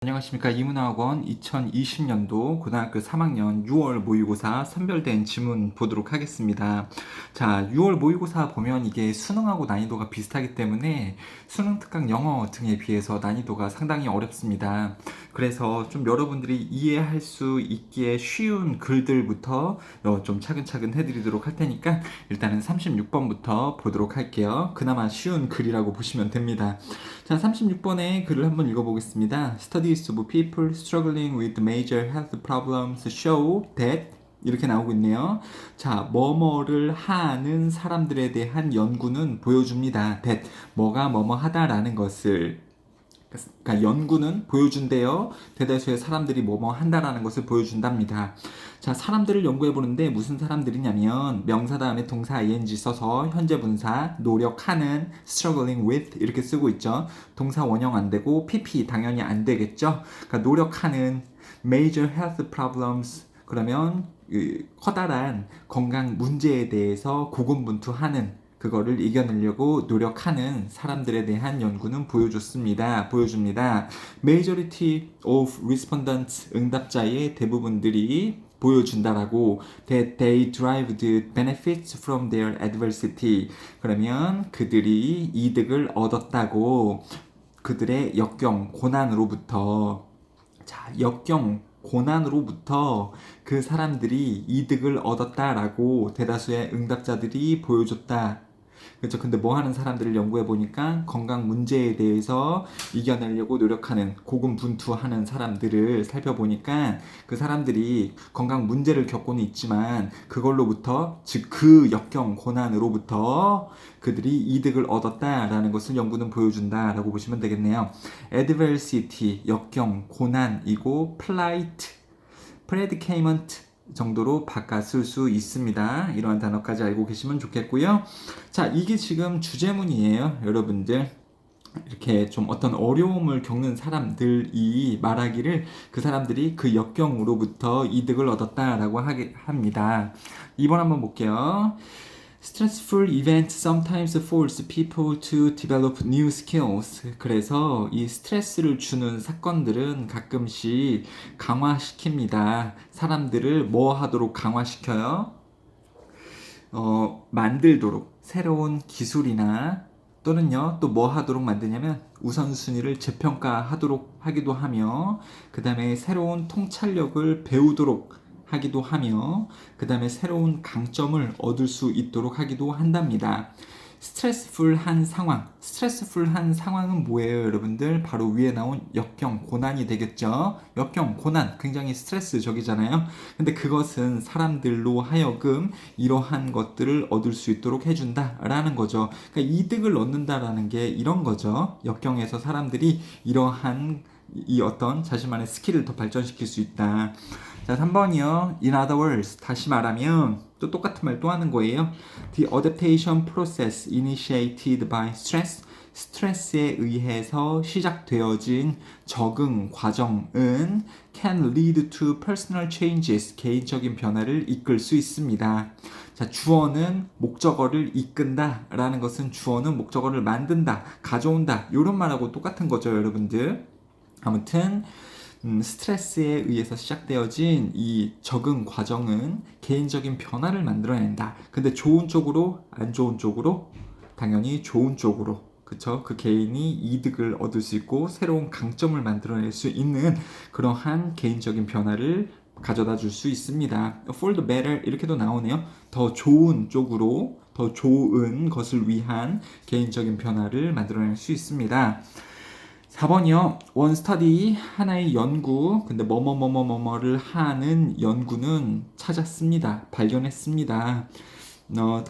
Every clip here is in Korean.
안녕하십니까. 이문화학원 2020년도 고등학교 3학년 6월 모의고사 선별된 지문 보도록 하겠습니다. 자, 6월 모의고사 보면 이게 수능하고 난이도가 비슷하기 때문에 수능 특강 영어 등에 비해서 난이도가 상당히 어렵습니다. 그래서 좀 여러분들이 이해할 수 있기에 쉬운 글들부터 좀 차근차근 해드리도록 할 테니까 일단은 36번부터 보도록 할게요. 그나마 쉬운 글이라고 보시면 됩니다. 자, 36번의 글을 한번 읽어보겠습니다. Studies of people struggling with major health problems show that 이렇게 나오고 있네요. 자, 뭐뭐를 하는 사람들에 대한 연구는 보여줍니다. that 뭐가 뭐뭐 하다라는 것을 그러니까 연구는 보여준대요. 대다수의 사람들이 뭐뭐 한다라는 것을 보여준답니다. 자, 사람들을 연구해 보는데 무슨 사람들이냐면 명사 다음에 동사 ing 써서 현재 분사 노력하는 struggling with 이렇게 쓰고 있죠. 동사 원형 안 되고 pp 당연히 안 되겠죠. 그러니까 노력하는 major health problems 그러면 커다란 건강 문제에 대해서 고군분투하는 그거를 이겨내려고 노력하는 사람들에 대한 연구는 보여줍니다. Majority of respondents 응답자의 대부분들이 보여준다라고 that they derived benefits from their adversity 그러면 그들이 이득을 얻었다고 그들의 역경 고난으로부터 자 역경 고난으로부터 그 사람들이 이득을 얻었다라고 대다수의 응답자들이 보여줬다. 그렇죠. 근데 뭐 하는 사람들을 연구해 보니까 건강 문제에 대해서 이겨내려고 노력하는 고군분투하는 사람들을 살펴보니까 그 사람들이 건강 문제를 겪고는 있지만 그걸로부터 즉 그 역경 고난으로부터 그들이 이득을 얻었다라는 것을 연구는 보여준다라고 보시면 되겠네요. adversity 역경 고난이고 plight predicament 정도로 바꿔 쓸 수 있습니다. 이러한 단어까지 알고 계시면 좋겠고요. 자, 이게 지금 주제문이에요. 여러분들. 이렇게 좀 어떤 어려움을 겪는 사람들이 말하기를 그 사람들이 그 역경으로부터 이득을 얻었다라고 합니다. 2번 한번 볼게요. Stressful events sometimes force people to develop new skills. 그래서 이 스트레스를 주는 사건들은 가끔씩 강화시킵니다. 사람들을 뭐 하도록 강화시켜요? 만들도록 새로운 기술이나 또는요 또 뭐 하도록 만드냐면 우선순위를 재평가하도록 하기도 하며 그 다음에 새로운 통찰력을 배우도록 하기도 하며 그 다음에 새로운 강점을 얻을 수 있도록 하기도 한답니다. 스트레스풀한 상황은 뭐예요 여러분들? 바로 위에 나온 역경, 고난이 되겠죠. 역경, 고난 굉장히 스트레스적이잖아요. 근데 그것은 사람들로 하여금 이러한 것들을 얻을 수 있도록 해준다 라는 거죠. 그러니까 이득을 얻는다라는 게 이런 거죠. 역경에서 사람들이 이러한 이 어떤 자신만의 스킬을 더 발전시킬 수 있다. 자, 3번이요. In other words, 다시 말하면 또 똑같은 말 또 하는 거예요. The adaptation process initiated by stress, 스트레스에 의해서 시작되어진 적응 과정은 can lead to personal changes, 개인적인 변화를 이끌 수 있습니다. 자, 주어는 목적어를 이끈다 라는 것은 주어는 목적어를 만든다, 가져온다 이런 말하고 똑같은 거죠, 여러분들. 아무튼 스트레스에 의해서 시작되어진 이 적응 과정은 개인적인 변화를 만들어낸다. 근데 좋은 쪽으로, 안 좋은 쪽으로? 당연히 좋은 쪽으로. 그쵸? 그 개인이 이득을 얻을 수 있고 새로운 강점을 만들어낼 수 있는 그러한 개인적인 변화를 가져다 줄 수 있습니다. For the better 이렇게도 나오네요. 더 좋은 쪽으로, 더 좋은 것을 위한 개인적인 변화를 만들어낼 수 있습니다. 4번이요. 원 스터디 하나의 연구 근데 뭐뭐뭐뭐뭐를 하는 연구는 찾았습니다. 발견했습니다.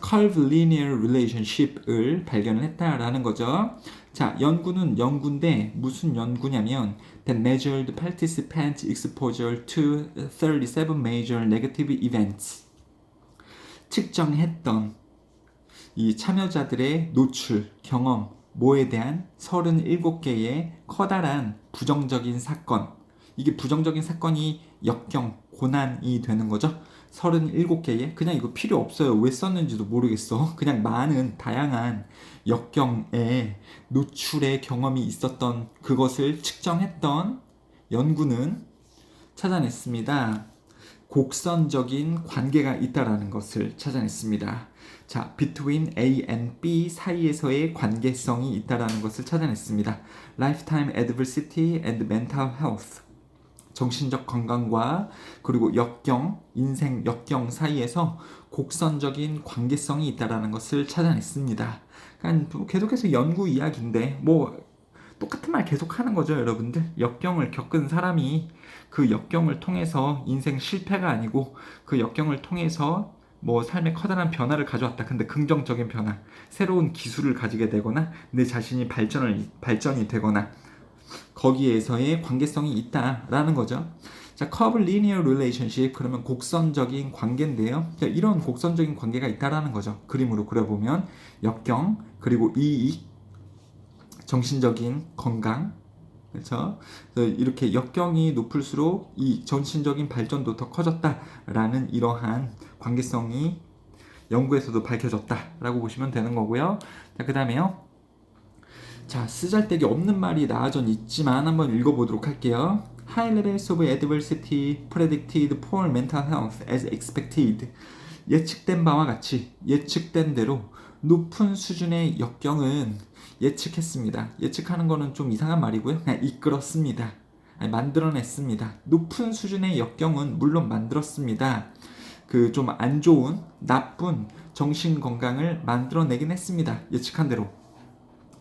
curve linear relationship을 발견을 했다라는 거죠. 자, 연구는 연구인데 무슨 연구냐면 that measured participant exposure to 37 major negative events 측정했던 이 참여자들의 노출, 경험 뭐에 대한 37개의 커다란 부정적인 사건 이게 부정적인 사건이 역경, 고난이 되는 거죠. 37개의 그냥 이거 필요 없어요. 왜 썼는지도 모르겠어. 그냥 많은 다양한 역경에 노출의 경험이 있었던 그것을 측정했던 연구는 찾아냈습니다. 곡선적인 관계가 있다라는 것을 찾아냈습니다. 자, between A and B 사이에서의 관계성이 있다라는 것을 찾아냈습니다. Lifetime adversity and mental health. 정신적 건강과 그리고 역경, 인생 역경 사이에서 곡선적인 관계성이 있다라는 것을 찾아냈습니다. 그러니까 계속해서 연구 이야기인데 똑같은 말 계속 하는 거죠, 여러분들. 역경을 겪은 사람이 그 역경을 통해서 인생 실패가 아니고 그 역경을 통해서 삶에 커다란 변화를 가져왔다. 근데 긍정적인 변화, 새로운 기술을 가지게 되거나 내 자신이 발전이 되거나 거기에서의 관계성이 있다라는 거죠. 자, curve linear relationship 그러면 곡선적인 관계인데요. 자, 이런 곡선적인 관계가 있다라는 거죠. 그림으로 그려보면 역경 그리고 이익, 정신적인 건강, 그렇죠? 이렇게 역경이 높을수록 이 정신적인 발전도 더 커졌다라는 이러한 관계성이 연구에서도 밝혀졌다라고 보시면 되는 거고요. 자, 그 다음에요. 자, 쓰잘데기 없는 말이 나와전 있지만 한번 읽어보도록 할게요. High levels of adversity predicted poor mental health as expected. 예측된 바와 같이 예측된 대로 높은 수준의 역경은 예측했습니다. 예측하는 거는 좀 이상한 말이고요. 그냥 이끌었습니다. 만들어냈습니다. 높은 수준의 역경은 물론 만들었습니다. 그 좀 안 좋은, 나쁜 정신 건강을 만들어내긴 했습니다. 예측한 대로.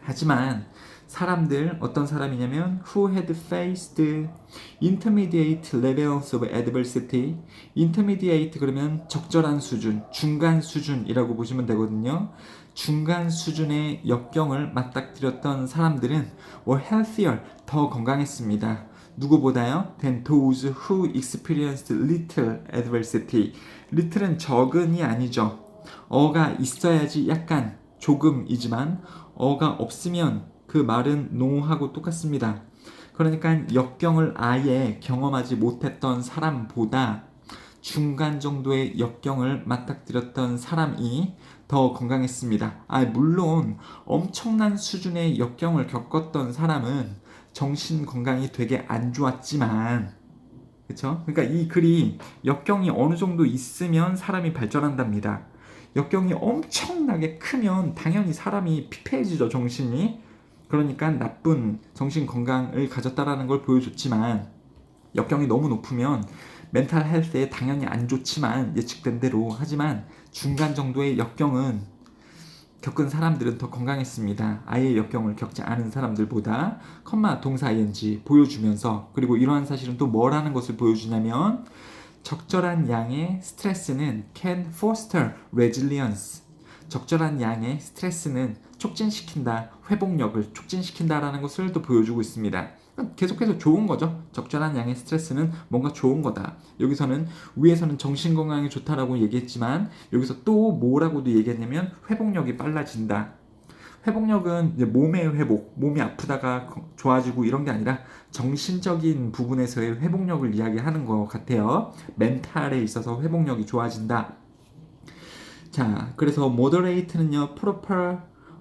하지만 사람들 어떤 사람이냐면 who had faced intermediate levels of adversity. intermediate 그러면 적절한 수준, 중간 수준이라고 보시면 되거든요. 중간 수준의 역경을 맞닥뜨렸던 사람들은 were healthier, 더 건강했습니다. 누구보다요? than those who experienced little adversity. little은 적은이 아니죠. 어가 있어야지 약간, 조금이지만 어가 없으면 그 말은 no하고 똑같습니다. 그러니까 역경을 아예 경험하지 못했던 사람보다 중간 정도의 역경을 맞닥뜨렸던 사람이 더 건강했습니다. 물론 엄청난 수준의 역경을 겪었던 사람은 정신 건강이 되게 안 좋았지만, 그렇죠? 그러니까 이 글이 역경이 어느 정도 있으면 사람이 발전한답니다. 역경이 엄청나게 크면 당연히 사람이 피폐해지죠, 정신이. 그러니까 나쁜 정신 건강을 가졌다라는 걸 보여줬지만, 역경이 너무 높으면 멘탈 헬스에 당연히 안 좋지만 예측된 대로, 하지만 중간 정도의 역경은 겪은 사람들은 더 건강했습니다. 아예 역경을 겪지 않은 사람들보다. 동사 ing 보여주면서, 그리고 이러한 사실은 또 뭐라는 것을 보여주냐면 적절한 양의 스트레스는 can foster resilience. 적절한 양의 스트레스는 촉진시킨다, 회복력을 촉진시킨다라는 것을 또 보여주고 있습니다. 계속해서 좋은 거죠. 적절한 양의 스트레스는 뭔가 좋은 거다. 여기서는 위에서는 정신건강에 좋다라고 얘기했지만 여기서 또 뭐라고도 얘기했냐면 회복력이 빨라진다. 회복력은 이제 몸의 회복, 몸이 아프다가 좋아지고 이런 게 아니라 정신적인 부분에서의 회복력을 이야기하는 것 같아요. 멘탈에 있어서 회복력이 좋아진다. 자, 그래서 moderate는요, proper,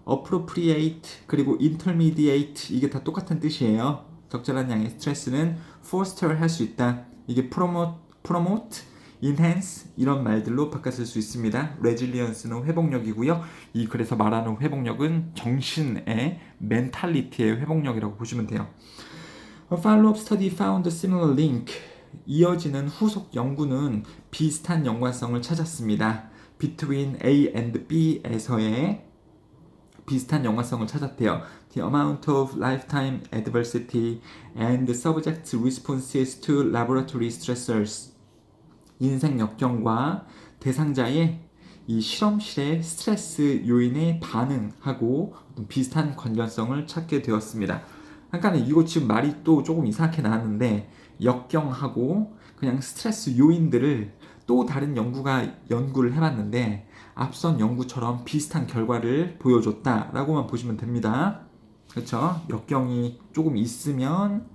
appropriate, 그리고 intermediate, 이게 다 똑같은 뜻이에요. 적절한 양의 스트레스는 foster 할 수 있다. 이게 promote, enhance 이런 말들로 바꿔 쓸 수 있습니다. resilience는 회복력이고요. 이 글에서 말하는 회복력은 정신의 멘탈리티의 회복력이라고 보시면 돼요. A follow-up study found a similar link. 이어지는 후속 연구는 비슷한 연관성을 찾았습니다. Between A and B에서의 비슷한 연관성을 찾았대요. The amount of lifetime adversity and the subject's responses to laboratory stressors. 인생 역경과 대상자의 이 실험실의 스트레스 요인에 반응하고 비슷한 관련성을 찾게 되었습니다. 그러니까 이거 지금 말이 또 조금 이상하게 나왔는데, 역경하고 그냥 스트레스 요인들을 또 다른 연구를 해봤는데 앞선 연구처럼 비슷한 결과를 보여줬다라고만 보시면 됩니다. 그렇죠? 역경이 조금 있으면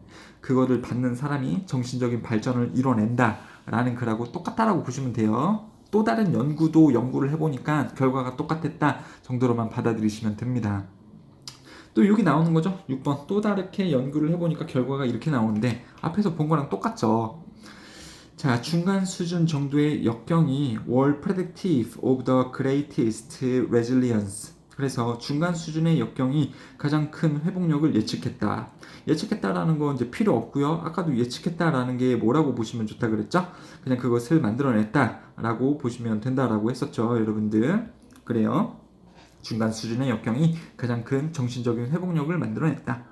그거를 받는 사람이 정신적인 발전을 이뤄낸다라는 글하고 똑같다라고 보시면 돼요. 또 다른 연구를 해보니까 결과가 똑같았다 정도로만 받아들이시면 됩니다. 또 여기 나오는 거죠. 6번. 또 다르게 연구를 해보니까 결과가 이렇게 나오는데 앞에서 본 거랑 똑같죠. 자, 중간 수준 정도의 역경이 were predictive of the greatest resilience. 그래서 중간 수준의 역경이 가장 큰 회복력을 예측했다. 예측했다라는 건 이제 필요 없고요. 아까도 예측했다라는 게 뭐라고 보시면 좋다 그랬죠? 그냥 그것을 만들어냈다라고 보시면 된다라고 했었죠, 여러분들. 그래요. 중간 수준의 역경이 가장 큰 정신적인 회복력을 만들어냈다.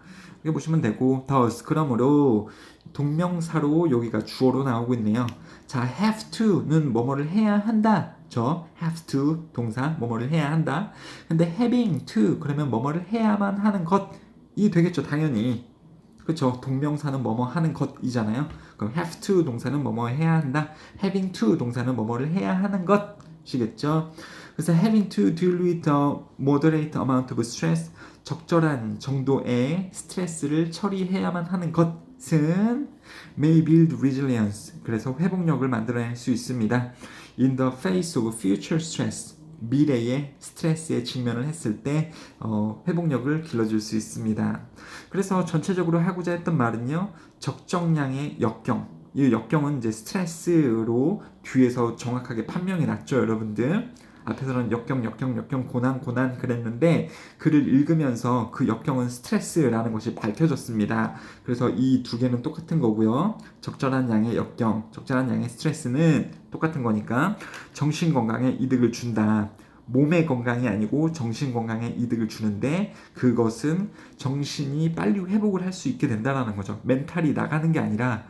이렇게 보시면 되고, thus 그러므로 동명사로 여기가 주어로 나오고 있네요. 자, have to는 뭐뭐를 해야 한다. 저 have to 동사 뭐뭐를 해야 한다. 근데 having to 그러면 뭐뭐를 해야만 하는 것이 되겠죠, 당연히. 그렇죠. 동명사는 뭐뭐 하는 것이잖아요. 그럼 have to 동사는 뭐뭐 해야 한다. having to 동사는 뭐뭐를 해야 하는 것이겠죠. 그래서 having to deal with a moderate amount of stress, 적절한 정도의 스트레스를 처리해야만 하는 것은 may build resilience, 그래서 회복력을 만들어낼 수 있습니다. In the face of future stress, 미래의 스트레스에 직면을 했을 때 회복력을 길러줄 수 있습니다. 그래서 전체적으로 하고자 했던 말은요, 적정량의 역경. 이 역경은 이제 스트레스로 뒤에서 정확하게 판명이 났죠, 여러분들. 앞에서는 역경, 고난 그랬는데 글을 읽으면서 그 역경은 스트레스라는 것이 밝혀졌습니다. 그래서 이 두 개는 똑같은 거고요. 적절한 양의 역경, 적절한 양의 스트레스는 똑같은 거니까 정신 건강에 이득을 준다. 몸의 건강이 아니고 정신 건강에 이득을 주는데 그것은 정신이 빨리 회복을 할 수 있게 된다는 거죠. 멘탈이 나가는 게 아니라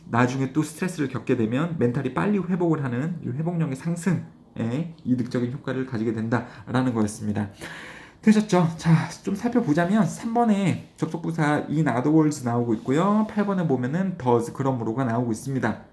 나중에 또 스트레스를 겪게 되면 멘탈이 빨리 회복을 하는 이 회복력의 상승에 이득적인 효과를 가지게 된다라는 거였습니다. 되셨죠? 자, 좀 살펴보자면 3번에 접속부사 in other words 나오고 있고요. 8번에 보면은 does 그러므로가 나오고 있습니다.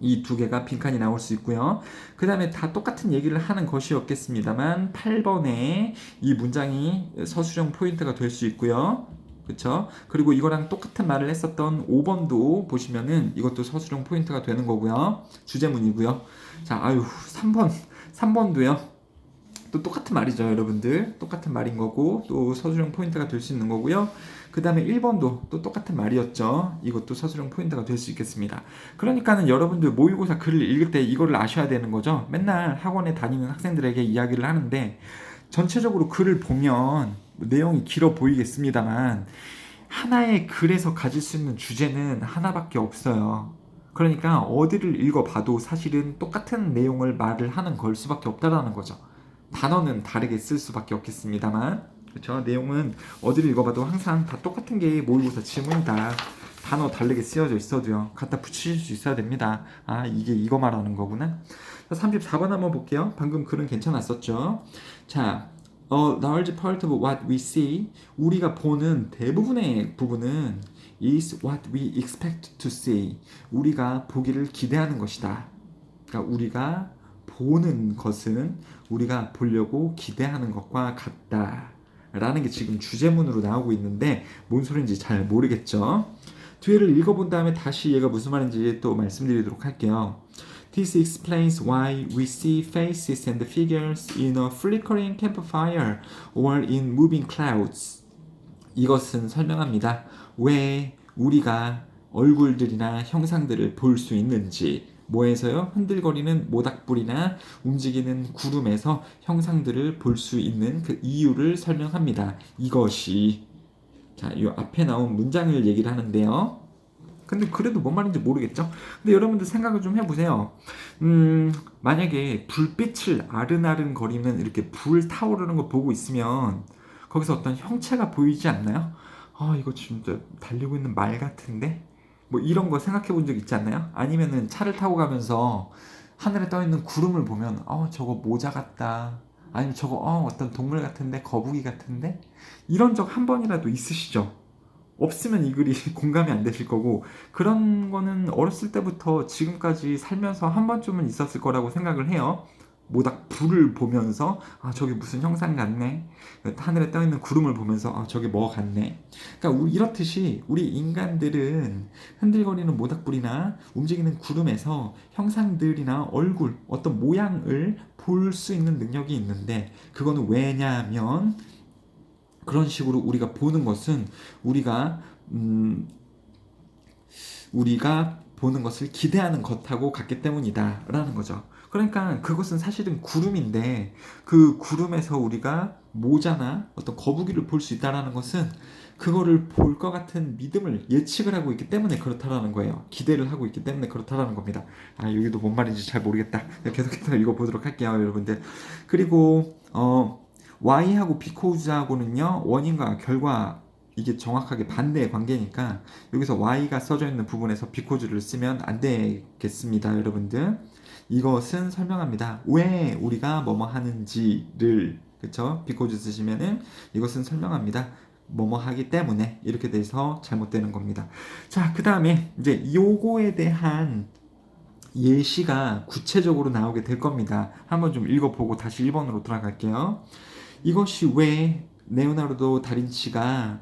이 두 개가 빈칸이 나올 수 있고요. 그 다음에 다 똑같은 얘기를 하는 것이었겠습니다만 8번에 이 문장이 서술형 포인트가 될 수 있고요. 그쵸? 그리고 이거랑 똑같은 말을 했었던 5번도 보시면은 이것도 서술형 포인트가 되는 거고요. 주제문이고요. 자, 3번도요. 또 똑같은 말이죠, 여러분들. 똑같은 말인 거고 또 서술형 포인트가 될 수 있는 거고요. 그 다음에 1번도 또 똑같은 말이었죠. 이것도 서술형 포인트가 될 수 있겠습니다. 그러니까는 여러분들 모의고사 글을 읽을 때 이거를 아셔야 되는 거죠. 맨날 학원에 다니는 학생들에게 이야기를 하는데 전체적으로 글을 보면 내용이 길어 보이겠습니다만 하나의 글에서 가질 수 있는 주제는 하나밖에 없어요. 그러니까 어디를 읽어봐도 사실은 똑같은 내용을 말을 하는 걸 수밖에 없다라는 거죠. 단어는 다르게 쓸 수밖에 없겠습니다만, 그렇죠? 내용은 어디를 읽어봐도 항상 다 똑같은 게 모의고사 지문이다. 단어 다르게 쓰여져 있어도요. 갖다 붙이실 수 있어야 됩니다. 아, 이게 이거 말하는 거구나. 34번 한번 볼게요. 방금 글은 괜찮았었죠. 자, large part of what we see, 우리가 보는 대부분의 부분은 is what we expect to see, 우리가 보기를 기대하는 것이다. 그러니까 우리가 보는 것은 우리가 보려고 기대하는 것과 같다 라는 게 지금 주제문으로 나오고 있는데 뭔 소리인지 잘 모르겠죠. 뒤에를 읽어본 다음에 다시 얘가 무슨 말인지 또 말씀드리도록 할게요. This explains why we see faces and figures in a flickering campfire or in moving clouds. 이것은 설명합니다. 왜 우리가 얼굴들이나 형상들을 볼 수 있는지, 뭐에서요? 흔들거리는 모닥불이나 움직이는 구름에서 형상들을 볼 수 있는 그 이유를 설명합니다. 이것이, 자, 이 앞에 나온 문장을 얘기를 하는데요. 근데 그래도 뭔 말인지 모르겠죠? 근데 여러분들 생각을 좀 해보세요. 만약에 불빛을 아른아른 거리는 이렇게 불 타오르는 거 보고 있으면 거기서 어떤 형체가 보이지 않나요? 이거 진짜 달리고 있는 말 같은데? 뭐 이런 거 생각해 본 적 있지 않나요? 아니면은 차를 타고 가면서 하늘에 떠 있는 구름을 보면 저거 모자 같다. 아니면 저거 어떤 동물 같은데, 거북이 같은데? 이런 적 한 번이라도 있으시죠? 없으면 이 글이 공감이 안 되실 거고, 그런 거는 어렸을 때부터 지금까지 살면서 한 번쯤은 있었을 거라고 생각을 해요. 모닥불을 보면서 저게 무슨 형상 같네, 하늘에 떠있는 구름을 보면서 저게 뭐 같네. 그러니까 이렇듯이 우리 인간들은 흔들거리는 모닥불이나 움직이는 구름에서 형상들이나 얼굴, 어떤 모양을 볼 수 있는 능력이 있는데, 그거는 왜냐하면 그런 식으로 우리가 보는 것은 우리가 보는 것을 기대하는 것하고 같기 때문이다 라는 거죠. 그러니까 그것은 사실은 구름인데 그 구름에서 우리가 모자나 어떤 거북이를 볼 수 있다라는 것은 그거를 볼 것 같은 믿음을 예측을 하고 있기 때문에 그렇다라는 거예요. 기대를 하고 있기 때문에 그렇다라는 겁니다. 아, 여기도 뭔 말인지 잘 모르겠다. 계속해서 읽어보도록 할게요, 여러분들. 그리고 Y하고 B코즈하고는요, 원인과 결과 이게 정확하게 반대의 관계니까 여기서 Y가 써져 있는 부분에서 B코즈를 쓰면 안 되겠습니다, 여러분들. 이것은 설명합니다. 왜 우리가 뭐뭐 하는지를, 그쵸? B코즈 쓰시면은 이것은 설명합니다. 뭐뭐 하기 때문에 이렇게 돼서 잘못되는 겁니다. 자, 그 다음에 이제 요거에 대한 예시가 구체적으로 나오게 될 겁니다. 한번 좀 읽어보고 다시 1번으로 돌아갈게요. 이것이 왜 레오나르도 다빈치가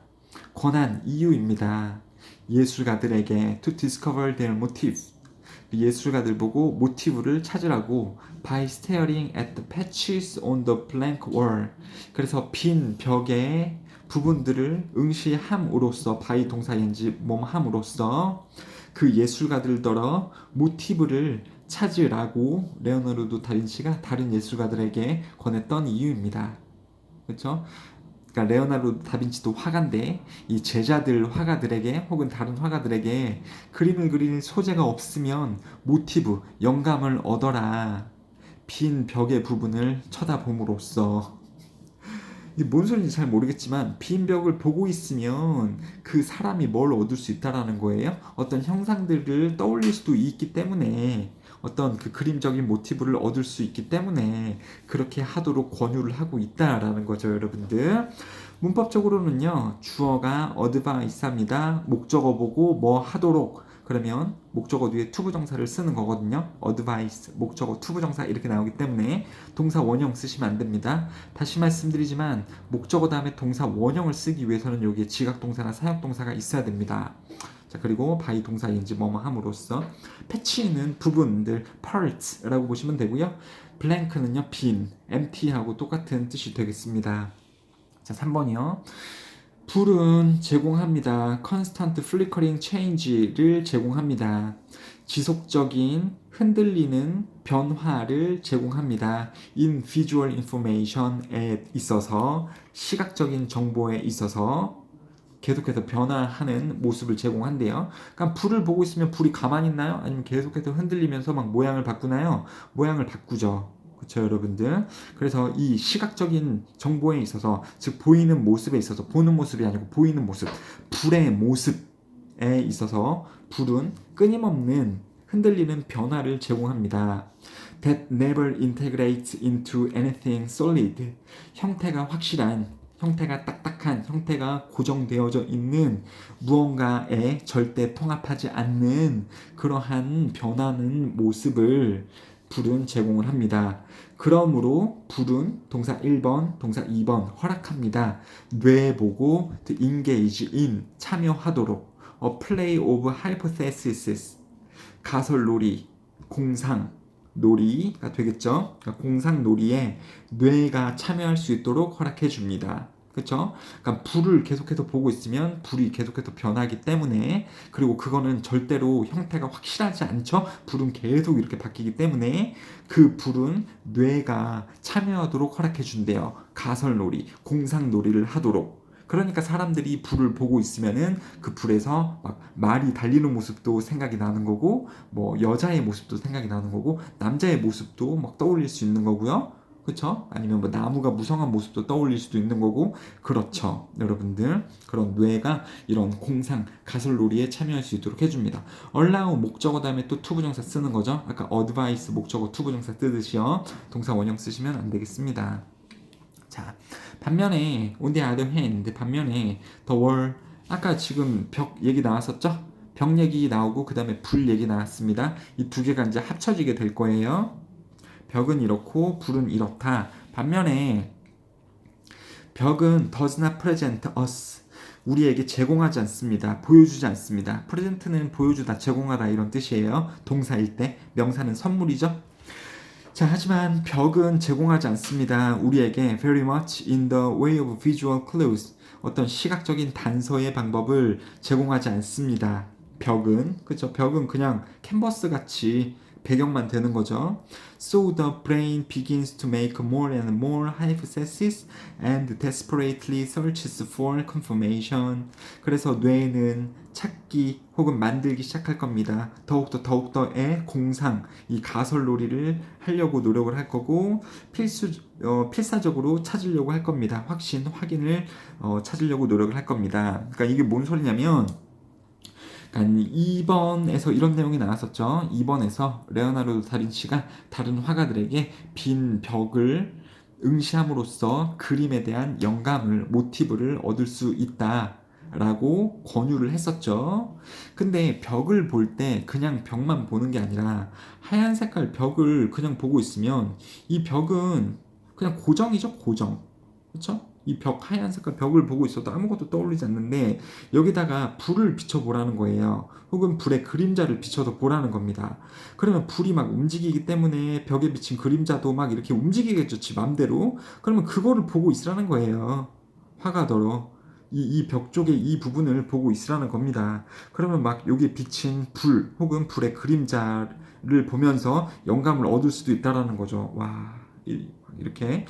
권한 이유입니다. 예술가들에게 to discover their motive. 예술가들 보고 모티브를 찾으라고 by staring at the patches on the blank wall. 그래서 빈 벽의 부분들을 응시함으로써 by 동사인지 몸함으로써 그 예술가들더러 모티브를 찾으라고 레오나르도 다빈치가 다른 예술가들에게 권했던 이유입니다. 그렇죠? 그러니까 레오나르도 다빈치도 화가인데 이 제자들 화가들에게 혹은 다른 화가들에게 그림을 그릴 소재가 없으면 모티브, 영감을 얻어라. 빈 벽의 부분을 쳐다봄으로써. 이게 뭔 소리인지 잘 모르겠지만 빈 벽을 보고 있으면 그 사람이 뭘 얻을 수 있다라는 거예요. 어떤 형상들을 떠올릴 수도 있기 때문에 어떤 그 그림적인 모티브를 얻을 수 있기 때문에 그렇게 하도록 권유를 하고 있다라는 거죠, 여러분들. 문법적으로는요, 주어가 advice합니다. 목적어 보고 뭐 하도록 그러면 목적어 뒤에 투부정사를 쓰는 거거든요. advice, 목적어 투부정사 이렇게 나오기 때문에 동사 원형 쓰시면 안 됩니다. 다시 말씀드리지만 목적어 다음에 동사 원형을 쓰기 위해서는 여기에 지각동사나 사역동사가 있어야 됩니다. 자, 그리고 by 동사인지 뭐뭐 함으로써 패치는 부분들 parts라고 보시면 되고요. blank는요 빈, empty하고 똑같은 뜻이 되겠습니다. 자, 3번이요. 불은 제공합니다. constant flickering change를 제공합니다. 지속적인 흔들리는 변화를 제공합니다. in visual information에 있어서 시각적인 정보에 있어서 계속해서 변화하는 모습을 제공한대요. 그러니까 불을 보고 있으면 불이 가만히 있나요? 아니면 계속해서 흔들리면서 막 모양을 바꾸나요? 모양을 바꾸죠. 그렇죠, 여러분들. 그래서 이 시각적인 정보에 있어서, 즉 보이는 모습에 있어서, 보는 모습이 아니고 보이는 모습, 불의 모습에 있어서 불은 끊임없는 흔들리는 변화를 제공합니다. That never integrates into anything solid. 형태가 확실한, 형태가 딱딱한, 형태가 고정되어져 있는 무언가에 절대 통합하지 않는 그러한 변하는 모습을 불은 제공을 합니다. 그러므로 불은 동사 1번, 동사 2번 허락합니다. 뇌 보고 to engage in, 참여하도록 a play of hypothesis, 가설놀이, 공상, 놀이가 되겠죠. 그러니까 공상 놀이에 뇌가 참여할 수 있도록 허락해 줍니다. 그렇죠? 그러니까 불을 계속해서 보고 있으면 불이 계속해서 변하기 때문에, 그리고 그거는 절대로 형태가 확실하지 않죠. 불은 계속 이렇게 바뀌기 때문에 그 불은 뇌가 참여하도록 허락해 준대요. 가설놀이, 공상놀이를 하도록. 그러니까 사람들이 불을 보고 있으면은 그 불에서 막 말이 달리는 모습도 생각이 나는 거고, 뭐 여자의 모습도 생각이 나는 거고, 남자의 모습도 막 떠올릴 수 있는 거고요. 그쵸? 아니면 뭐 나무가 무성한 모습도 떠올릴 수도 있는 거고, 그렇죠, 여러분들. 그런 뇌가 이런 공상, 가설놀이에 참여할 수 있도록 해줍니다. allow 목적어 다음에 또 투부정사 쓰는 거죠. 아까 advice 목적어 투부정사 쓰듯이요. 동사 원형 쓰시면 안 되겠습니다. 자, 반면에 on the other hand, 반면에 the wall, 아까 지금 벽 얘기 나왔었죠? 벽 얘기 나오고 그 다음에 불 얘기 나왔습니다. 이 두 개가 이제 합쳐지게 될 거예요. 벽은 이렇고 불은 이렇다. 반면에 벽은 does not present us, 우리에게 제공하지 않습니다. 보여주지 않습니다. present는 보여주다, 제공하다 이런 뜻이에요. 동사일 때. 명사는 선물이죠. 자, 하지만 벽은 제공하지 않습니다. 우리에게 very much in the way of visual clues, 어떤 시각적인 단서의 방법을 제공하지 않습니다. 벽은, 그쵸? 벽은 그냥 캔버스 같이 배경만 되는 거죠. So the brain begins to make more and more hypotheses and desperately searches for confirmation. 그래서 뇌는 찾기 혹은 만들기 시작할 겁니다. 더욱더의 공상, 이 가설놀이를 하려고 노력을 할 거고 필사적으로 찾으려고 할 겁니다. 확인을 찾으려고 노력을 할 겁니다. 그러니까 이게 뭔 소리냐면, 그러니까 2번에서 이런 내용이 나왔었죠. 2번에서 레오나르도 다빈치가 다른 화가들에게 빈 벽을 응시함으로써 그림에 대한 영감을, 모티브를 얻을 수 있다 라고 권유를 했었죠. 근데 벽을 볼 때 그냥 벽만 보는 게 아니라 하얀 색깔 벽을 그냥 보고 있으면 이 벽은 그냥 고정이죠, 고정. 그렇죠? 이 하얀 색깔 벽을 보고 있어도 아무것도 떠오르지 않는데 여기다가 불을 비춰보라는 거예요. 혹은 불의 그림자를 비춰서 보라는 겁니다. 그러면 불이 막 움직이기 때문에 벽에 비친 그림자도 막 이렇게 움직이겠죠, 지 맘대로. 그러면 그거를 보고 있으라는 거예요. 화가더러. 이 벽 쪽에 이 부분을 보고 있으라는 겁니다. 그러면 막 여기에 비친 불 혹은 불의 그림자를 보면서 영감을 얻을 수도 있다라는 거죠. 와, 이렇게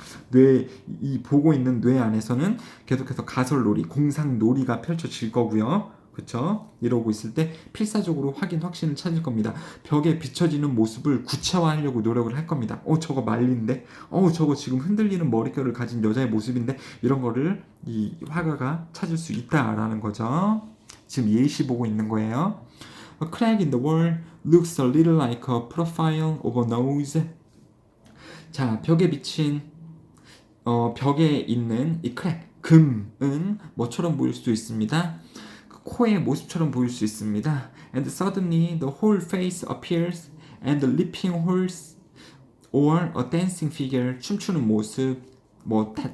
이 보고 있는 뇌 안에서는 계속해서 가설놀이, 공상놀이가 펼쳐질 거고요. 그쵸? 이러고 있을 때 필사적으로 확신을 찾을 겁니다. 벽에 비춰지는 모습을 구체화하려고 노력을 할 겁니다. 저거 말린데? 저거 지금 흔들리는 머릿결을 가진 여자의 모습인데? 이런 거를 이 화가가 찾을 수 있다라는 거죠. 지금 예시 보고 있는 거예요. A crack in the wall looks a little like a profile of a nose. 자, 벽에 비친 벽에 있는 이 크랙, 금은 뭐처럼 보일 수도 있습니다. 코의 모습처럼 보일 수 있습니다. And suddenly the whole face appears and the leaping horse or a dancing figure, 춤추는 모습,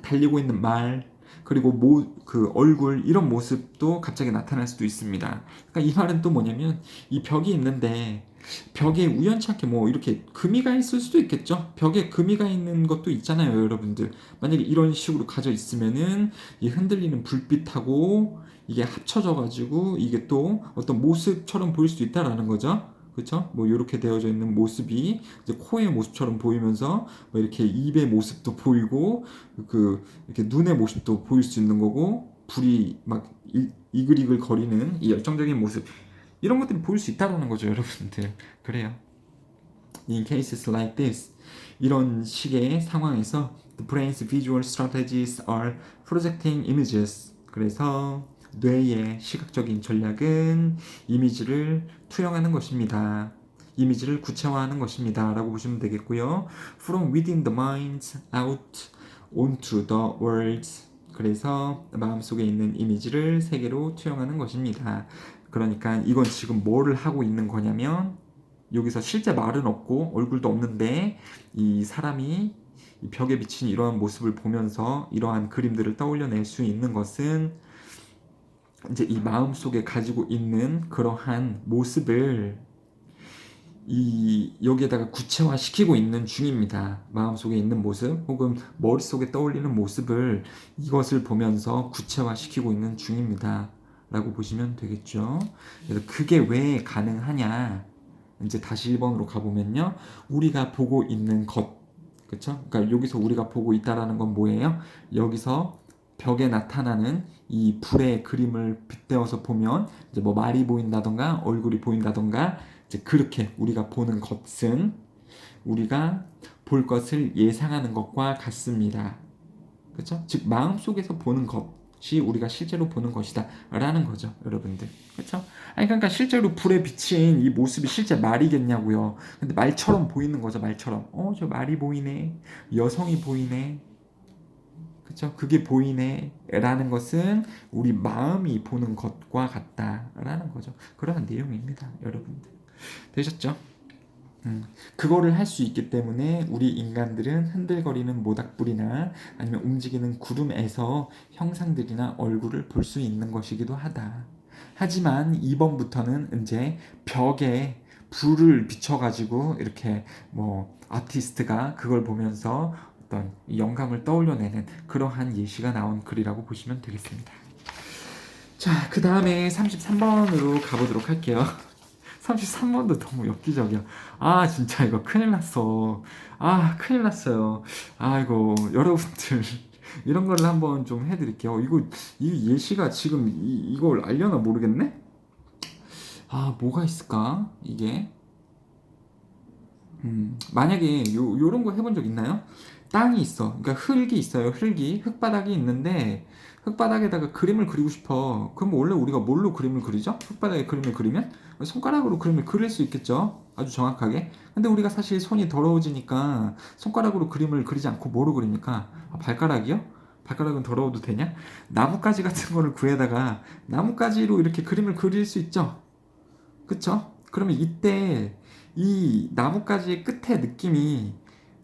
달리고 있는 말, 그리고 그 얼굴, 이런 모습도 갑자기 나타날 수도 있습니다. 그러니까 이 말은 또 뭐냐면, 이 벽이 있는데 벽에 우연찮게 이렇게 금이가 있을 수도 있겠죠. 벽에 금이가 있는 것도 있잖아요, 여러분들. 만약에 이런 식으로 가져 있으면은 이 흔들리는 불빛하고 이게 합쳐져 가지고 이게 또 어떤 모습처럼 보일 수 있다라는 거죠. 그렇죠? 이렇게 되어져 있는 모습이 이제 코의 모습처럼 보이면서 이렇게 입의 모습도 보이고 이렇게 눈의 모습도 보일 수 있는 거고, 불이 막 이글이글 거리는 이 열정적인 모습, 이런 것들이 보일 수 있다는 거죠, 여러분들. 그래요. In cases like this, 이런 식의 상황에서 the brain's visual strategies are projecting images. 그래서 뇌의 시각적인 전략은 이미지를 투영하는 것입니다. 이미지를 구체화하는 것입니다. 라고 보시면 되겠고요. From within the mind out onto the words. 그래서 마음속에 있는 이미지를 세계로 투영하는 것입니다. 그러니까 이건 지금 뭐를 하고 있는 거냐면, 여기서 실제 말은 없고 얼굴도 없는데 이 사람이 이 벽에 비친 이러한 모습을 보면서 이러한 그림들을 떠올려낼 수 있는 것은 이제 이 마음속에 가지고 있는 그러한 모습을 여기에다가 구체화시키고 있는 중입니다. 마음속에 있는 모습 혹은 머릿속에 떠올리는 모습을 이것을 보면서 구체화시키고 있는 중입니다. 라고 보시면 되겠죠. 그래서 그게 왜 가능하냐? 이제 다시 1번으로 가보면요. 우리가 보고 있는 것, 그쵸? 그러니까 여기서 우리가 보고 있다라는 건 뭐예요? 여기서 벽에 나타나는 이 불의 그림을 빗대어서 보면 이제 말이 보인다던가 얼굴이 보인다던가, 이제 그렇게 우리가 보는 것은 우리가 볼 것을 예상하는 것과 같습니다. 그쵸? 즉 마음속에서 보는 것이 우리가 실제로 보는 것이다 라는 거죠, 여러분들. 그쵸? 그러니까 실제로 불에 비친 이 모습이 실제 말이겠냐고요. 근데 말처럼 보이는 거죠, 말처럼. 저 말이 보이네, 여성이 보이네, 그쵸? 그게 보이네 라는 것은 우리 마음이 보는 것과 같다 라는 거죠. 그런 내용입니다, 여러분들. 되셨죠? 그거를 할 수 있기 때문에 우리 인간들은 흔들거리는 모닥불이나 아니면 움직이는 구름에서 형상들이나 얼굴을 볼 수 있는 것이기도 하다. 하지만 2번부터는 이제 벽에 불을 비춰가지고 이렇게 뭐 아티스트가 그걸 보면서 어떤 영감을 떠올려내는 그러한 예시가 나온 글이라고 보시면 되겠습니다. 자, 그 다음에 33번으로 가보도록 할게요. 33번도 너무 엽기적이야. 아, 진짜 이거 큰일 났어. 아, 큰일 났어요. 아이고, 여러분들. 이런 거를 한번 좀 해드릴게요. 이 예시가 지금 이걸 알려나 모르겠네? 아, 뭐가 있을까? 이게. 만약에 요런 거 해본 적 있나요? 땅이 있어. 그러니까 흙이 있어요. 흙바닥이 있는데, 흙바닥에다가 그림을 그리고 싶어. 그럼 원래 우리가 뭘로 그림을 그리죠? 흙바닥에 그림을 그리면? 손가락으로 그림을 그릴 수 있겠죠? 아주 정확하게. 근데 우리가 사실 손이 더러워지니까 손가락으로 그림을 그리지 않고 뭐로 그립니까? 아, 발가락이요? 발가락은 더러워도 되냐? 나뭇가지 같은 거를 구해다가 나뭇가지로 이렇게 그림을 그릴 수 있죠? 그쵸? 그러면 이때 이 나뭇가지의 끝에 느낌이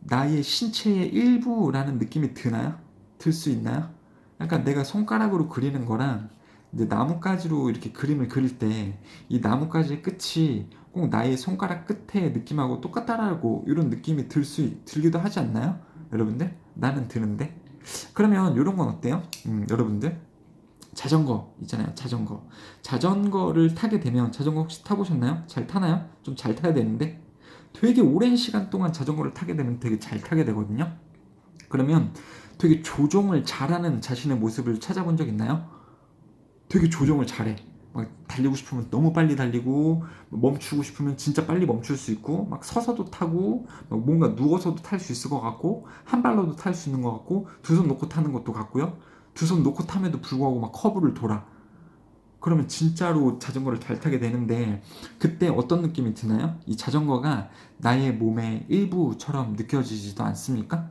나의 신체의 일부라는 느낌이 드나요? 들 수 있나요? 그러니까 내가 손가락으로 그리는 거랑 이제 나뭇가지로 이렇게 그림을 그릴 때 이 나뭇가지의 끝이 꼭 나의 손가락 끝에 느낌하고 똑같다라고 이런 느낌이 들기도 하지 않나요? 여러분들? 나는 드는데. 그러면 이런 건 어때요? 여러분들? 자전거 있잖아요. 자전거를 타게 되면 자전거 혹시 타보셨나요? 잘 타나요? 좀 잘 타야 되는데 되게 오랜 시간 동안 자전거를 타게 되면 되게 잘 타게 되거든요. 그러면 되게 조종을 잘하는 자신의 모습을 찾아본 적 있나요? 되게 조종을 잘해. 막 달리고 싶으면 너무 빨리 달리고 멈추고 싶으면 진짜 빨리 멈출 수 있고 막 서서도 타고 막 뭔가 누워서도 탈 수 있을 것 같고 한 발로도 탈 수 있는 것 같고 두 손 놓고 타는 것도 같고요. 두 손 놓고 탐에도 불구하고 막 커브를 돌아. 그러면 진짜로 자전거를 잘 타게 되는데 그때 어떤 느낌이 드나요? 이 자전거가 나의 몸의 일부처럼 느껴지지도 않습니까?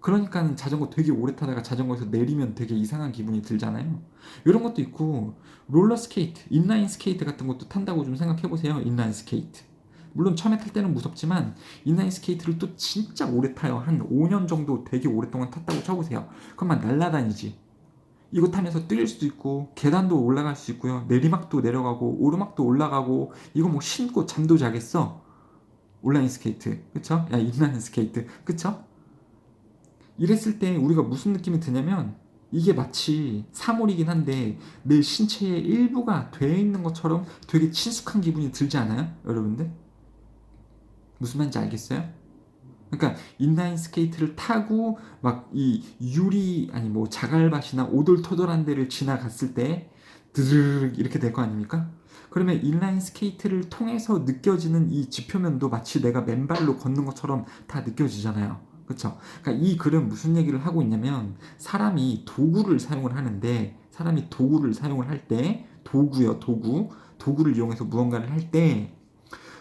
그러니까 자전거 되게 오래 타다가 자전거에서 내리면 되게 이상한 기분이 들잖아요. 이런 것도 있고 롤러 스케이트, 인라인 스케이트 같은 것도 탄다고 좀 생각해 보세요. 인라인 스케이트. 물론 처음에 탈 때는 무섭지만 인라인 스케이트를 또 진짜 오래 타요. 한 5년 정도 되게 오랫동안 탔다고 쳐보세요. 그럼 막 날아다니지. 이거 타면서 뛸 수도 있고 계단도 올라갈 수 있고요. 내리막도 내려가고 오르막도 올라가고 이거 뭐 신고 잠도 자겠어. 온라인 스케이트. 그쵸? 야, 인라인 스케이트. 그쵸? 이랬을 때 우리가 무슨 느낌이 드냐면 이게 마치 사물이긴 한데 내 신체의 일부가 되어 있는 것처럼 되게 친숙한 기분이 들지 않아요? 여러분들? 무슨 말인지 알겠어요? 그러니까 인라인 스케이트를 타고 막 이 유리 아니 뭐 자갈밭이나 오돌토돌한 데를 지나갔을 때 드르륵 이렇게 될 거 아닙니까? 그러면 인라인 스케이트를 통해서 느껴지는 이 지표면도 마치 내가 맨발로 걷는 것처럼 다 느껴지잖아요. 그렇죠? 그러니까 이 글은 무슨 얘기를 하고 있냐면 사람이 도구를 사용을 하는데 사람이 도구를 사용을 할 때 도구요, 도구를 이용해서 무언가를 할 때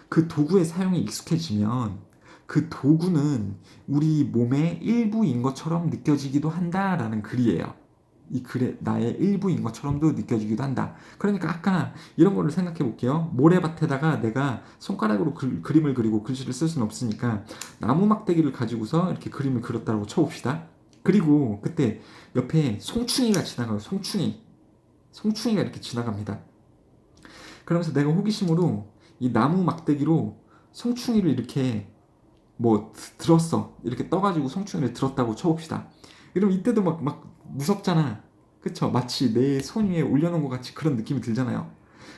그 도구의 사용이 익숙해지면 그 도구는 우리 몸의 일부인 것처럼 느껴지기도 한다라는 글이에요. 이 글의 나의 일부인 것처럼도 느껴지기도 한다. 그러니까 아까 이런 거를 생각해 볼게요. 모래밭에다가 내가 손가락으로 그림을 그리고 글씨를 쓸 수는 없으니까 나무 막대기를 가지고서 이렇게 그림을 그렸다고 쳐봅시다. 그리고 그때 옆에 송충이가 지나가요. 송충이가 이렇게 지나갑니다. 그러면서 내가 호기심으로 이 나무 막대기로 송충이를 이렇게 뭐 들었어. 이렇게 떠가지고 송충이를 들었다고 쳐봅시다. 이러면 이때도 막 무섭잖아. 그쵸? 마치 내 손 위에 올려놓은 것 같이 그런 느낌이 들잖아요.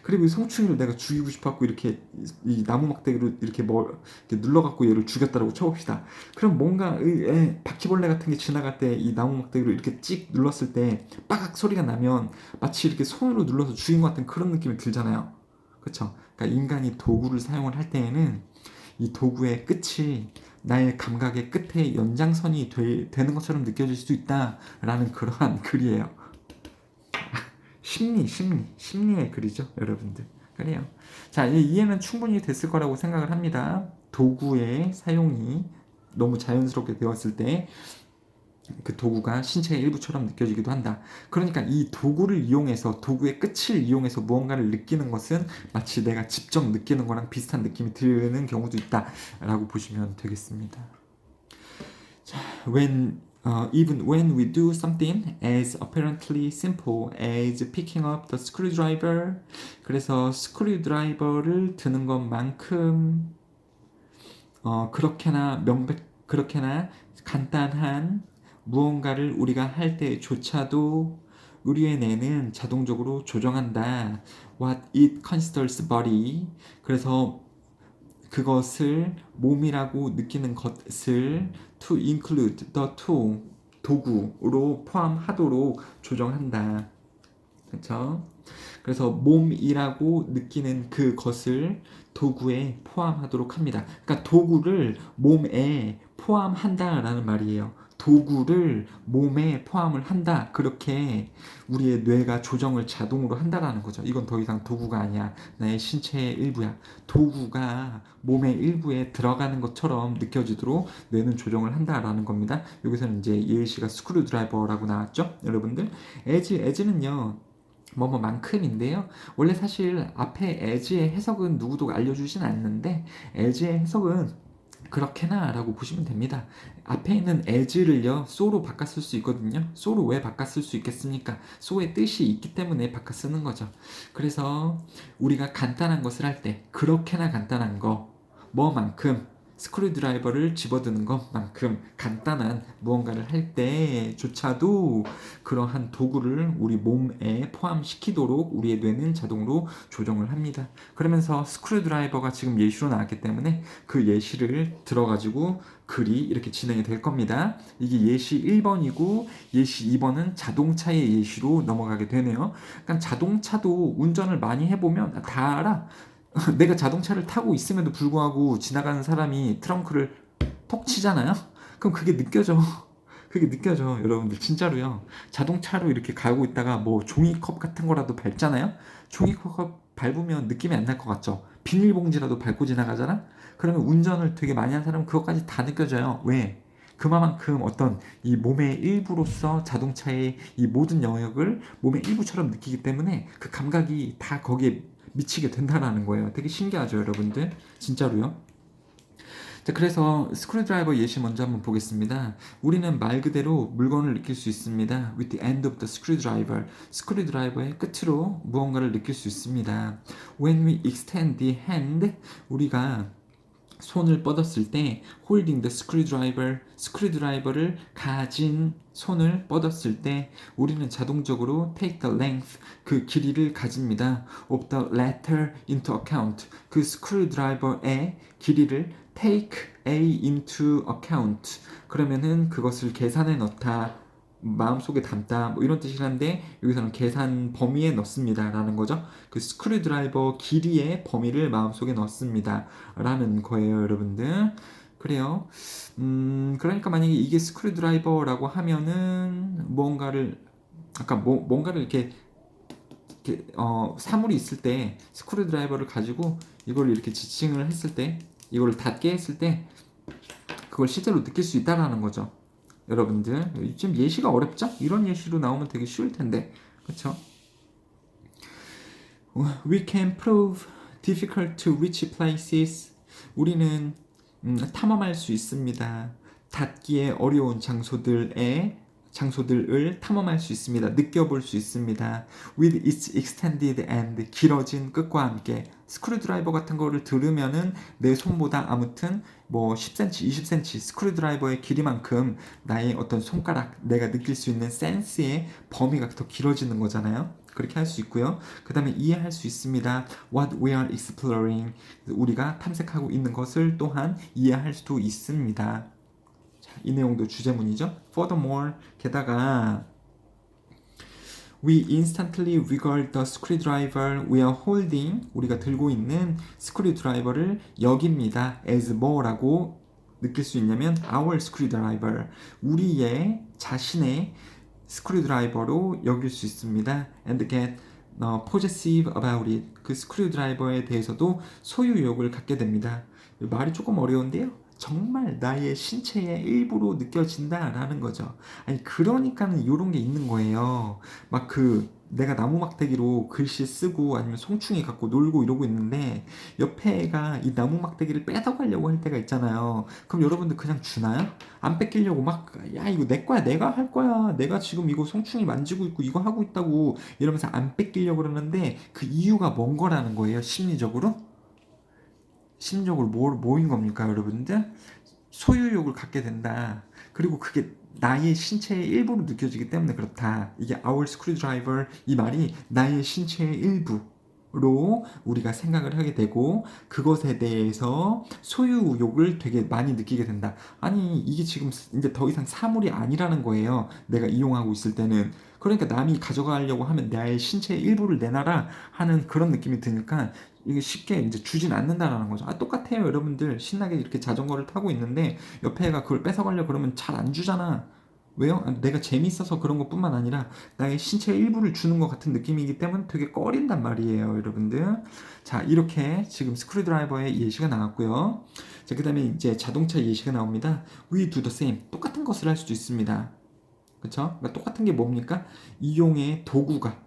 그리고 이 송충이를 내가 죽이고 싶었고 이렇게 이 나무 막대기로 이렇게 이렇게 눌러갖고 얘를 죽였다고 쳐봅시다. 그럼 뭔가 바퀴벌레 같은 게 지나갈 때 이 나무 막대기로 이렇게 찍 눌렀을 때 빠각 소리가 나면 마치 이렇게 손으로 눌러서 죽인 것 같은 그런 느낌이 들잖아요. 그쵸? 그러니까 인간이 도구를 사용을 할 때에는 이 도구의 끝이 나의 감각의 끝에 연장선이 되는 것처럼 느껴질 수 있다라는 그러한 글이에요. 심리의 글이죠, 여러분들. 그래요. 자, 이해는 충분히 됐을 거라고 생각을 합니다. 도구의 사용이 너무 자연스럽게 되었을 때 그 도구가 신체의 일부처럼 느껴지기도 한다. 그러니까 이 도구를 이용해서 도구의 끝을 이용해서 무언가를 느끼는 것은 마치 내가 직접 느끼는 거랑 비슷한 느낌이 드는 경우도 있다라고 보시면 되겠습니다. 자, when even when we do something as apparently simple as picking up the screwdriver. 그래서 스크류드라이버를 드는 것만큼 그렇게나 간단한 무언가를 우리가 할 때조차도 우리의 뇌는 자동적으로 조정한다. What it considers body. 그래서 그것을 몸이라고 느끼는 것을 to include the tool, 도구로 포함하도록 조정한다. 그렇죠? 그래서 몸이라고 느끼는 그것을 도구에 포함하도록 합니다. 그러니까 도구를 몸에 포함한다라는 말이에요. 도구를 몸에 포함을 한다. 그렇게 우리의 뇌가 조정을 자동으로 한다라는 거죠. 이건 더 이상 도구가 아니야. 나의 신체의 일부야. 도구가 몸의 일부에 들어가는 것처럼 느껴지도록 뇌는 조정을 한다라는 겁니다. 여기서는 이제 예시가 스크루드라이버라고 나왔죠. 여러분들. 에즈는요. 뭐뭐만큼인데요. 원래 사실 앞에 as의 해석은 누구도 알려주진 않는데 as의 해석은 그렇게나 라고 보시면 됩니다. 앞에 있는 as를요 so로 바꿨을 수 있거든요. so로 왜 바꿨을 수 있겠습니까? so의 뜻이 있기 때문에 바꿔 쓰는 거죠. 그래서 우리가 간단한 것을 할 때 그렇게나 간단한 거 뭐만큼 스크류드라이버를 집어드는 것만큼 간단한 무언가를 할 때조차도 그러한 도구를 우리 몸에 포함시키도록 우리의 뇌는 자동으로 조정을 합니다. 그러면서 스크류드라이버가 지금 예시로 나왔기 때문에 그 예시를 들어가지고 글이 이렇게 진행이 될 겁니다. 이게 예시 1번이고 예시 2번은 자동차의 예시로 넘어가게 되네요. 그러니까 자동차도 운전을 많이 해보면 다 알아. 내가 자동차를 타고 있음에도 불구하고 지나가는 사람이 트렁크를 톡 치잖아요? 그럼 그게 느껴져. 그게 느껴져, 여러분들. 진짜로요. 자동차로 이렇게 가고 있다가 뭐 종이컵 같은 거라도 밟잖아요? 종이컵 밟으면 느낌이 안 날 것 같죠? 비닐봉지라도 밟고 지나가잖아? 그러면 운전을 되게 많이 한 사람은 그것까지 다 느껴져요. 왜? 그만큼 어떤 이 몸의 일부로서 자동차의 이 모든 영역을 몸의 일부처럼 느끼기 때문에 그 감각이 다 거기에 미치게 된다라는 거예요. 되게 신기하죠, 여러분들? 진짜로요. 자, 그래서 스크류드라이버 예시 먼저 한번 보겠습니다. 우리는 말 그대로 물건을 느낄 수 있습니다. With the end of the screwdriver. 스크류드라이버의 끝으로 무언가를 느낄 수 있습니다. When we extend the hand, 우리가 손을 뻗었을 때 holding the screwdriver, 스크류드라이버를 가진 손을 뻗었을 때 우리는 자동적으로 take the length, 그 길이를 가집니다. of the latter into account, 그 스크류드라이버의 길이를 take a into account, 그러면은 그것을 계산에 넣다, 마음속에 담다, 뭐 이런 뜻이란데 여기서는 계산 범위에 넣습니다 라는 거죠. 그 스크류드라이버 길이의 범위를 마음속에 넣습니다 라는 거예요, 여러분들. 그래요. 그러니까 만약에 이게 스크류드라이버라고 하면은 뭔가를 아까 뭔가를 이렇게 사물이 있을 때 스크류드라이버를 가지고 이걸 이렇게 지칭을 했을 때, 이걸 닫게 했을 때 그걸 실제로 느낄 수 있다라는 거죠. 여러분들, 지금 예시가 어렵죠? 이런 예시로 나오면 되게 쉬울 텐데, 그렇죠? We can prove difficult to reach places. 우리는 탐험할 수 있습니다. 닿기에 어려운 장소들을 탐험할 수 있습니다. 느껴볼 수 있습니다. With its extended end, 길어진 끝과 함께. 스크류드라이버 같은 거를 들으면은 내 손보다 아무튼 뭐 10cm, 20cm 스크류드라이버의 길이만큼 나의 어떤 손가락, 내가 느낄 수 있는 센스의 범위가 더 길어지는 거잖아요. 그렇게 할 수 있고요. 그 다음에 이해할 수 있습니다. What we are exploring, 우리가 탐색하고 있는 것을 또한 이해할 수도 있습니다. 자, 이 내용도 주제문이죠. Furthermore, 게다가 We instantly regard the screwdriver we are holding, 우리가 들고 있는 스크류드라이버를 여깁니다. as 뭐라고 느낄 수 있냐면 our screwdriver, 우리의 자신의 스크류드라이버로 여길 수 있습니다. and get possessive about it, 그 스크류드라이버에 대해서도 소유욕을 갖게 됩니다. 말이 조금 어려운데요. 정말 나의 신체의 일부로 느껴진다라는 거죠. 아니, 그러니까는 이런 게 있는 거예요. 막 내가 나무 막대기로 글씨 쓰고 아니면 송충이 갖고 놀고 이러고 있는데 옆에 애가 이 나무 막대기를 뺏어가려고 할 때가 있잖아요. 그럼 여러분들 그냥 주나요? 안 뺏기려고 막, 야, 이거 내 거야, 내가 할 거야, 내가 지금 이거 송충이 만지고 있고 이거 하고 있다고 이러면서 안 뺏기려고 그러는데 그 이유가 뭔 거라는 거예요, 심리적으로? 심리적으로 뭐인 겁니까, 여러분들? 소유욕을 갖게 된다. 그리고 그게 나의 신체의 일부로 느껴지기 때문에 그렇다. 이게 our screwdriver, 이 말이 나의 신체의 일부로 우리가 생각을 하게 되고 그것에 대해서 소유욕을 되게 많이 느끼게 된다. 아니 이게 지금 이제 더 이상 사물이 아니라는 거예요. 내가 이용하고 있을 때는. 그러니까 남이 가져가려고 하면 나의 신체의 일부를 내놔라 하는 그런 느낌이 드니까 이게 쉽게 이제 주진 않는다라는 거죠. 아, 똑같아요, 여러분들. 신나게 이렇게 자전거를 타고 있는데 옆에 애가 그걸 뺏어가려고 그러면 잘 안 주잖아. 왜요? 아, 내가 재밌어서 그런 것뿐만 아니라 나의 신체의 일부를 주는 것 같은 느낌이기 때문에 되게 꺼린단 말이에요, 여러분들. 자, 이렇게 지금 스크루드라이버의 예시가 나왔고요. 자, 그 다음에 이제 자동차 예시가 나옵니다. We do the same. 똑같은 것을 할 수도 있습니다. 그쵸? 그러니까 똑같은 게 뭡니까? 이용의 도구가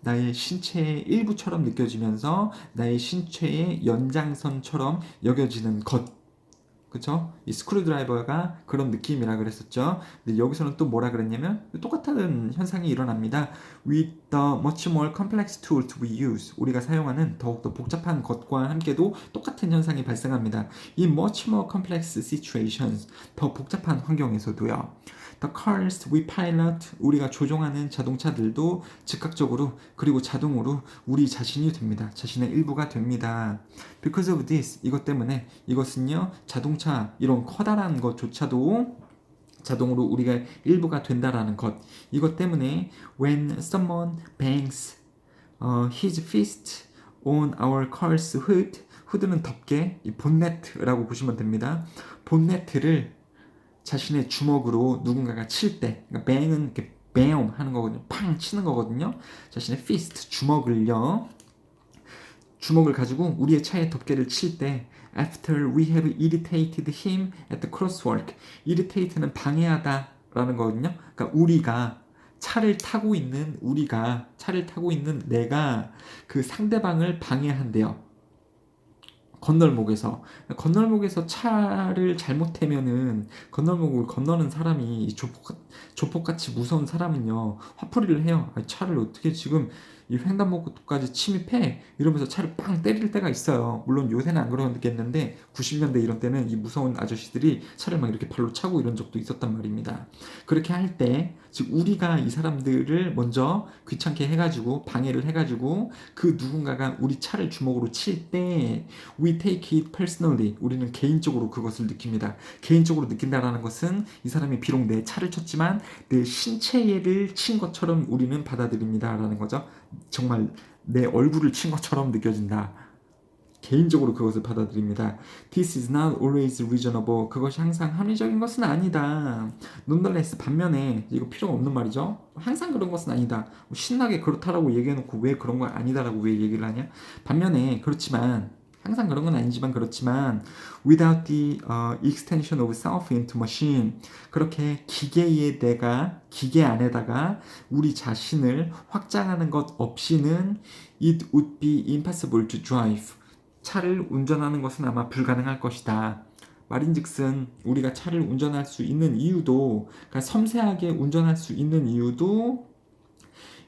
나의 신체의 일부처럼 느껴지면서 나의 신체의 연장선처럼 여겨지는 것. 그쵸? 이 스크루드라이버가 그런 느낌이라 그랬었죠. 근데 여기서는 또 뭐라 그랬냐면 똑같은 현상이 일어납니다. With the much more complex tools we use, 우리가 사용하는 더욱더 복잡한 것과 함께도 똑같은 현상이 발생합니다. In much more complex situations, 더 복잡한 환경에서도요. The cars we pilot, 우리가 조종하는 자동차들도 즉각적으로 그리고 자동으로 우리 자신이 됩니다. 자신의 일부가 됩니다. Because of this, 이것 때문에 이것은요 자동차 이런 커다란 것조차도 자동으로 우리가 일부가 된다라는 것. 이것 때문에 when someone bangs his fist on our car's hood, 후드는 덮개, 이 본네트라고 보시면 됩니다. 본네트를 자신의 주먹으로 누군가가 칠 때, 그러니까 bang은 이렇게 bam 하는 거거든요. 팡 치는 거거든요. 자신의 fist, 주먹을 가지고 우리의 차에 덮개를 칠 때 after we have irritated him at the crosswalk, irritate는 방해하다 라는 거거든요. 그러니까 차를 타고 있는 내가 그 상대방을 방해한대요. 건널목에서 차를 잘못하면은 건널목을 건너는 사람이 조폭같이 무서운 사람은요 화풀이를 해요. 아, 차를 어떻게 지금 이 횡단보도까지 침입해 이러면서 차를 빵 때릴 때가 있어요. 물론 요새는 안 그러겠는데 90년대 이런 때는 이 무서운 아저씨들이 차를 막 이렇게 발로 차고 이런 적도 있었단 말입니다. 그렇게 할 때 즉 우리가 이 사람들을 먼저 귀찮게 해가지고 방해를 해가지고 그 누군가가 우리 차를 주먹으로 칠 때 we take it personally, 우리는 개인적으로 그것을 느낍니다. 개인적으로 느낀다라는 것은 이 사람이 비록 내 차를 쳤지만 내 신체를 친 것처럼 우리는 받아들입니다라는 거죠. 정말 내 얼굴을 친 것처럼 느껴진다. 개인적으로 그것을 받아들입니다. This is not always reasonable. 그것이 항상 합리적인 것은 아니다. Nonetheless, 반면에 이거 필요가 없는 말이죠. 항상 그런 것은 아니다. 신나게 그렇다라고 얘기해놓고 왜 그런 건 아니다라고 왜 얘기를 하냐? 반면에 그렇지만 항상 그런 건 아니지만 그렇지만 without the extension of self into machine, 그렇게 기계 안에다가 우리 자신을 확장하는 것 없이는 it would be impossible to drive. 차를 운전하는 것은 아마 불가능할 것이다. 말인즉슨 우리가 차를 운전할 수 있는 이유도, 그러니까 섬세하게 운전할 수 있는 이유도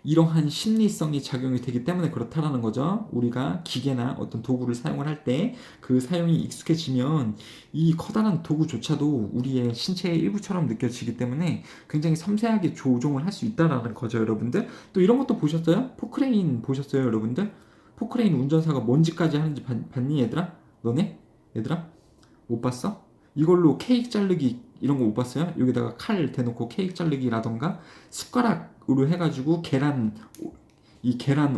이러한 심리성이 작용이 되기 때문에 그렇다라는 거죠. 우리가 기계나 어떤 도구를 사용을 할 때 그 사용이 익숙해지면 이 커다란 도구조차도 우리의 신체의 일부처럼 느껴지기 때문에 굉장히 섬세하게 조종을 할 수 있다라는 거죠, 여러분들. 또 이런 것도 보셨어요? 포크레인 보셨어요, 여러분들? 포크레인 운전사가 뭔지까지 하는지 봤니, 얘들아? 너네? 얘들아? 못 봤어? 이걸로 케이크 자르기 이런 거 못 봤어요? 여기다가 칼 대놓고 케이크 자르기라던가 숟가락으로 해가지고 계란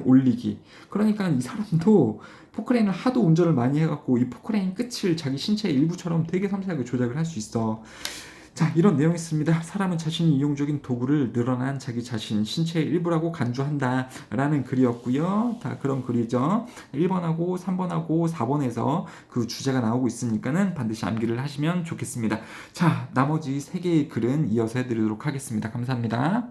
올리기. 그러니까 이 사람도 포크레인을 하도 운전을 많이 해갖고 이 포크레인 끝을 자기 신체의 일부처럼 되게 섬세하게 조작을 할 수 있어. 자, 이런 내용이 있습니다. 사람은 자신이 이용적인 도구를 늘어난 자기 자신, 신체의 일부라고 간주한다 라는 글이었고요. 다 그런 글이죠. 1번하고 3번하고 4번에서 그 주제가 나오고 있으니까는 반드시 암기를 하시면 좋겠습니다. 자, 나머지 3개의 글은 이어서 해드리도록 하겠습니다. 감사합니다.